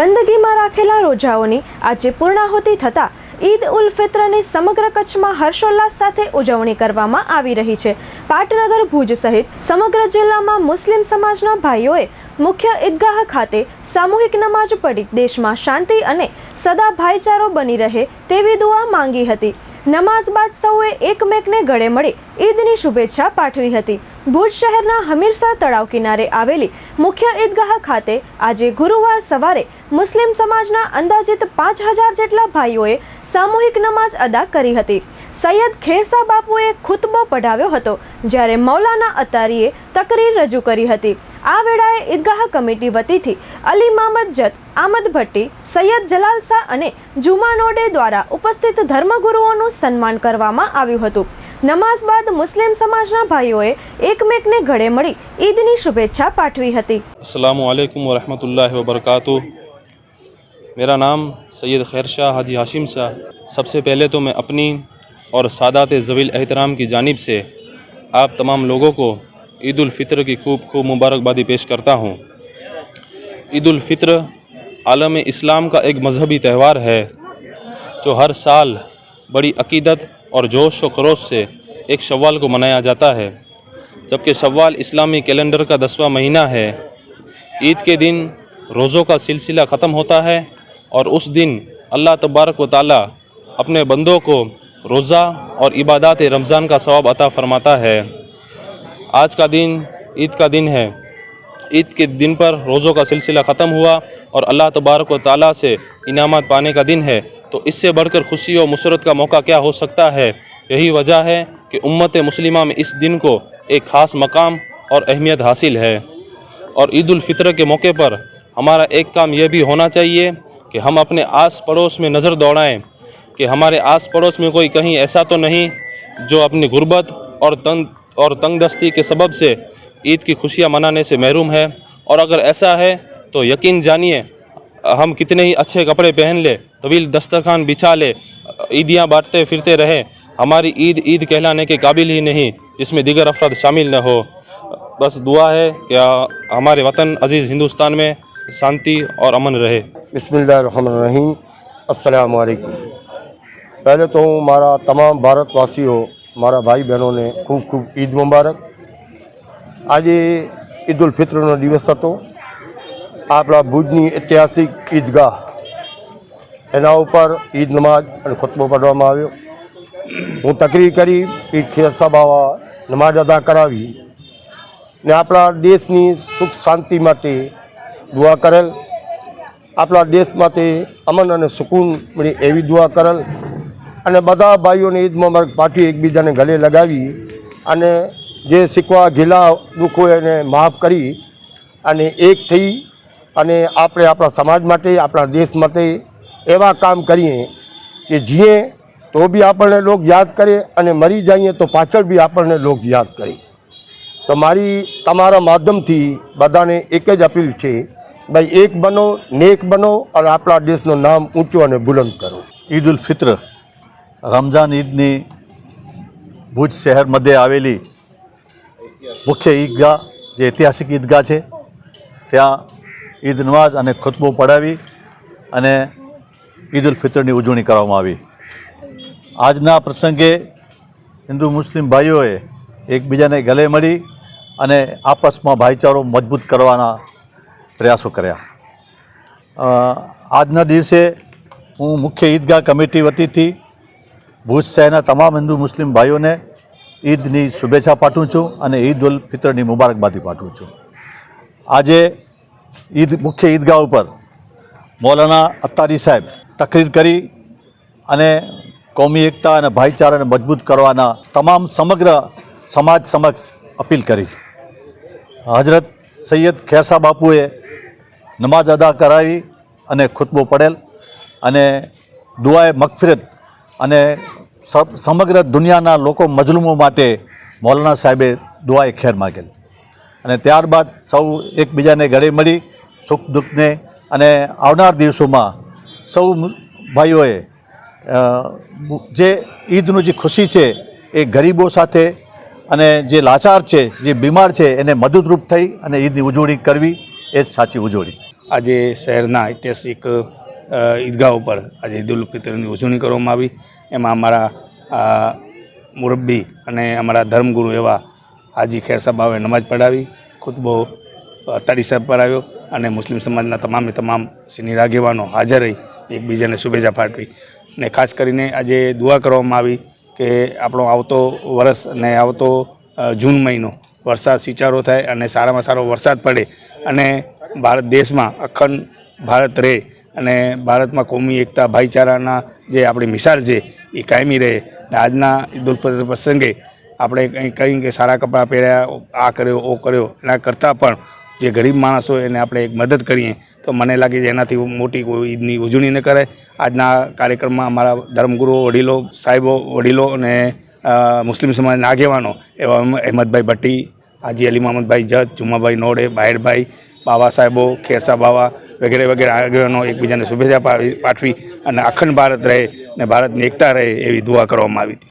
બંદગીમાં રાખેલા રોજાઓની આજે પૂર્ણાહુતિ થતાં ઈદ ઉલ ફિત્રની સમગ્ર કચ્છમાં હર્ષોલ્લાસ સાથે ઉજવણી કરવામાં આવી રહી છે। પાટનગર ભુજ સહિત સમગ્ર જિલ્લામાં મુસ્લિમ સમાજના ભાઈઓએ મુખ્ય ઈદગાહ ખાતે સામૂહિક નમાજ પઢી દેશમાં શાંતિ અને સદા ભાઈચારો બની રહે તેવી દુઆ માંગી હતી। નમાઝ બાદ સૌએ એકમેકને ગળે મળી ઈદની શુભેચ્છા પાઠવી હતી। ભુજ શહેરના હમીરસર તળાવ કિનારે આવેલી મુખ્ય ઈદગાહ ખાતે આજે ગુરુવાર સવારે મુસ્લિમ સમાજના અંદાજિત 5000 જેટલા ભાઈઓએ સામૂહિક નમાઝ અદા કરી હતી। સૈયદ ખેરસા બાપુએ ખુતબો પઢાવ્યો હતો, જ્યારે મૌલાના અતારીએ તકરીર રજૂ કરી હતી। આ વેળાએ ઈદગાહ કમિટી વતીથી અલી મામદ જત, આમદ ભટ્ટી, સૈયદ જલાલ શાહ અને જુમા નોડે દ્વારા ઉપસ્થિત ધર્મગુરુઓનું સન્માન કરવામાં આવ્યું હતું। નમાઝ બાદ મુસ્લિમ સમાજના ભાઈઓએ એકમેકને ગળે મળી ઈદની શુભેચ્છા પાઠવી હતી। अस्सलामु अलैकुम व रहमतुल्लाहि व बरकातुहू। मेरा नाम सैयद खैरशाह हाजी हाशिम शाह। सबसे पहले तो मैं अपनी और सादात ज़वील एहतराम की जानिब से आप तमाम लोगों को ईद उल फ़ित्र की खूब खूब मुबारकबादी पेश करता हूँ। ईद उल फ़ित्र आलम इस्लाम का एक मजहबी त्यौहार है जो हर साल बड़ी अकीदत और जोश व खरोश से एक शव्वाल को मनाया जाता है, जबकि शव्वाल इस्लामी कैलेंडर का 10वां महीना है। ईद के दिन रोज़ों का सिलसिला ख़त्म होता है और उस दिन अल्लाह तबारक व ताला अपने बंदों को रोज़ा और इबादत रमज़ान का सवाब अता फ़रमाता है। आज का दिन ईद का दिन है। ईद के दिन पर रोज़ों का सिलसिला ख़त्म हुआ और अल्लाह तबारक व ताला से इनामत पाने का दिन है, तो इससे बढ़कर खुशी और मुसरत का मौका क्या हो सकता है। यही वजह है कि उम्मत मुस्लिमा में इस दिन को एक ख़ास मकाम और अहमियत हासिल है। और ईद उल फ़ित्र के मौके पर हमारा एक काम यह भी होना चाहिए कि हम अपने आस पड़ोस में नज़र दौड़ाएं कि हमारे आस पड़ोस में कोई कहीं ऐसा तो नहीं जो अपनी गुर्बत और तंगदस्ती के सबब से ईद की खुशियाँ मनाने से महरूम है। और अगर ऐसा है तो यकीन जानिए हम कितने ही अच्छे कपड़े पहन ले, तवील दस्तरखान बिछा ले, ईदियाँ बांटते फिरते रहें, हमारी ईद ईद कहलाने के काबिल ही नहीं जिसमें दीगर अफराद शामिल न हो। बस दुआ है कि हमारे वतन अजीज़ हिंदुस्तान में शांति और अमन रहे। बिस्मिल्लाहिर्रहमानिर्रहीम। अस्सलाम वालेकुम। पहले तो हूँ मारा तमाम भारतवासियों, मारा भाई बहनों ने खूब खूब ईद मुबारक। आज ईद उल फित्रનો દિવસ હતો। આપણા ભુજની ઐતિહાસિક ઈદગાહ એના ઉપર ઈદ નમાજ અને ખુતબો પઢવામાં આવ્યો। હું તકરીર કરી, ઈદ ખેરસા બાવા નમાજ અદા કરાવી ને આપણા દેશની સુખ શાંતિ માટે દુઆ કરેલ, આપણા દેશ માટે અમન અને સુકૂન મળે એવી દુઆ કરેલ અને બધા ભાઈઓને ઈદ મુબારક પાઠવી એકબીજાને ગળે લગાવી અને જે શીખવા ગીલા દુઃખ હોય એને માફ કરી અને એક થઈ અને આપણે આપણા સમાજ માટે, આપણા દેશ માટે એવા કામ કરીએ કે જીએ તો બી આપણને લોક યાદ કરે અને મરી જઈએ તો પાછળ બી આપણને લોક યાદ કરે। તો મારી તમારા માધ્યમથી બધાને એક જ અપીલ છે, ભાઈ એક બનો, નેક બનો અને આપણા દેશનું નામ ઊંચું અને બુલંદ કરો। ईद उल फित्र रमजान ईदनी भुज शहर मध्य आवेली मुख्य ईदगाह जे ऐतिहासिक ईदगाह है, त्या ईद नमाज और खुतबो पढ़ावी अने ईद उल फित्रनी उजवणी करवामां आवी। आजना प्रसंगे हिंदू मुस्लिम भाईओए एकबीजाने गले मळी अने आपस में भाईचारो मजबूत करवाना प्रयासों कर्या। आजना दिवसे हूँ मुख्य ईदगाह कमिटी वतीथी भुज शहरना तमाम हिंदू मुस्लिम भाईओने ईदनी शुभेच्छा पाठवुं छुं अने ईद उल फित्रनी मुबारकबादी पाठवुं छुं। आजे ईद मुख्य ईदगाह पर मौलाना अत्तारी साहेब तकरीर करी अने कौमी एकता और भाईचारा ने मजबूत करवाना तमाम समग्र समाज समक्ष अपील करी। हजरत सैयद खेरसा बापुए नमाज अदा करावी अने खुतबो पढ़ेल अने दुआए मगफिरत अने समग्र दुनियाना लोको मजलूमों माटे मौलाना साहेबे दुआए खैर मांगेल अने त्यारबाद सौ एकबीजाने गळे मळी सुख दुख ने अने आवनार दिवसोमां सौ भाईओए जे ईदनु जे खुशी है ए गरीबों साथे अने जे लाचार है, जे बीमार है, एने मददरूप थई अने ईदनी उजवणी करवी ए साची उजवणी। આજે શહેરના ઐતિહાસિક ઈદગાહ ઉપર આજે ઈદ ઉલ ફિત્રની ઉજવણી કરવામાં આવી. એમાં અમારા મુરબ્બી અને અમારા ધર્મગુરુ એવા હાજી ખેર સાહેબ નમાજ પઢાવી, ખુતબો અતાડી સાહેબ પર આવ્યો અને મુસ્લિમ સમાજના તમામ સિનિયર આગેવાનો હાજર રહી એકબીજાને શુભેચ્છા પાઠવી. ને ખાસ કરીને આજે દુઆ કરવામાં આવી કે આપણો આવતો વરસ અને આવતો જૂન મહિનો વરસાદ સિંચારો થાય અને સારામાં સારો વરસાદ પડે અને ભારત દેશમાં અખંડ ભારત રહે અને ભારતમાં કોમી એકતા ભાઈચારાના જે આપણી મિસાલ છે એ કાયમી રહે. આજના ઈદ ઉલ ફિત્ર પ્રસંગે આપણે કંઈ કે સારા કપડાં પહેર્યા, આ કર્યો ઓ કર્યો, એના કરતાં પણ જે ગરીબ માણસ હોય એને આપણે એક મદદ કરીએ તો મને લાગે છે એનાથી મોટી કોઈ ઈદની ઉજવણી ન કરે. આજના કાર્યક્રમમાં અમારા ધર્મગુરુઓ, વડીલો, સાહેબો, વડીલો અને મુસ્લિમ સમાજના આગેવાનો એવા અહેમદભાઈ ભટ્ટી, હાજી અલી મોહમ્મદભાઈ જત, જુમાભાઈ નોડે, બાહેરભાઈ, બાવા સાહેબો, ખેરસા બાવા વગેરે વગેરે આગેવાનો એકબીજાને શુભેચ્છા પાઠવી અને અખંડ ભારત રહે અને ભારતની એકતા રહે એવી દુઆ કરવામાં આવી હતી.